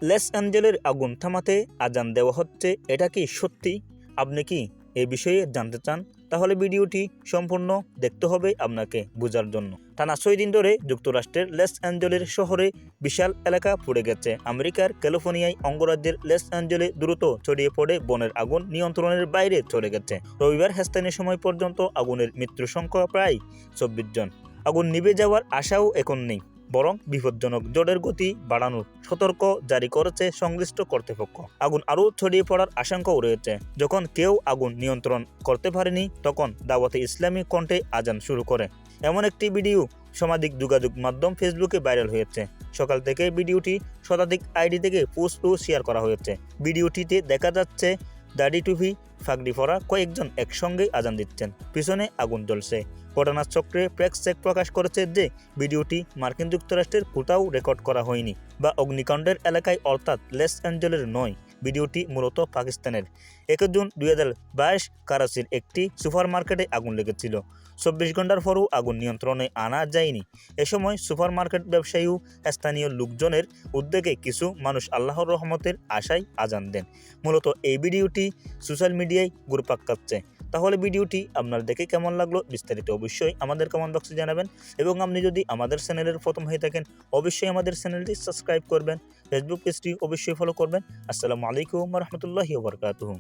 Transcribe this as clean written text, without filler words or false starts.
Loss অ্যাঞ্জেলের আগুন থামাতে আজান দেওয়া হচ্ছে, এটা কি সত্যি? আপনি কি এই বিষয়ে জানতে চান? তাহলে ভিডিওটি সম্পূর্ণ দেখতে হবে আপনাকে বোঝার জন্য। টানা 6 দিন ধরে যুক্তরাষ্ট্রের লস অ্যাঞ্জেলের শহরে বিশাল এলাকা পুড়ে গেছে। আমেরিকার ক্যালিফোর্নিয়ায় অঙ্গরাজ্যের লস অ্যাঞ্জেলে দ্রুত ছড়িয়ে পড়ে বনের আগুন নিয়ন্ত্রণের বাইরে চলে গেছে। রবিবার স্থানীয় সময় পর্যন্ত আগুনের মৃত্যুর সংখ্যা প্রায় 24 জন। আগুন নিভে যাওয়ার আশাও এখন নেই, বরং বিপজ্জনক ঝড়ের গতি বাড়ানোর সতর্ক জারি করেছে সংশ্লিষ্ট কর্তৃপক্ষ। আগুন আরও ছড়িয়ে পড়ার আশঙ্কাও রয়েছে। যখন কেউ আগুন নিয়ন্ত্রণ করতে পারেনি, তখন দাওয়াতে ইসলামী কণ্ঠে আজান শুরু করে। এমন একটি ভিডিও সামাজিক যোগাযোগ মাধ্যম ফেসবুকে ভাইরাল হয়েছে। সকাল থেকে ভিডিওটি শতাধিক আইডি থেকে পোস্ট ও শেয়ার করা হয়েছে। ভিডিওটিতে দেখা যাচ্ছে দাড়ি টুপি ফাগড়ি পরা কয়েকজন একসঙ্গে আজান দিচ্ছেন, পিছনে আগুন জ্বলছে। ঘটনার চক্রে প্রেস চেক প্রকাশ করেছে যে ভিডিওটি মার্কিন যুক্তরাষ্ট্রের কোথাও রেকর্ড করা হয়নি বা অগ্নিকাণ্ডের এলাকায় অর্থাৎ লস অ্যাঞ্জেলের নয়। ভিডিওটি মূলত পাকিস্তানের। 1 জুন 2022 কারাচির একটি সুপার মার্কেটে আগুন লেগেছিল। 24 ঘন্টার পরও আগুন নিয়ন্ত্রণে আনা যায়নি। এ সময় সুপার মার্কেট ব্যবসায়ী ও স্থানীয় লোকজনের উদ্যোগে কিছু মানুষ আল্লাহর রহমতের আশায় আজান দেন। মূলত এই ভিডিওটি সোশ্যাল মিডিয়ায় ঘুরপাক খাচ্ছে। তাহলে ভিডিওটি আপনার দেখে কেমন লাগলো বিস্তারিত অবশ্যই আমাদের কমেন্ট বক্সে জানাবেন, এবং আপনি যদি আমাদের চ্যানেলের প্রথম হয়ে থাকেন অবশ্যই আমাদের চ্যানেলটি সাবস্ক্রাইব করবেন, ফেসবুক পেজটি অবশ্যই ফলো করবেন। আসসালামু আলাইকুম ওয়া রাহমাতুল্লাহি ওয়া বারাকাতুহু।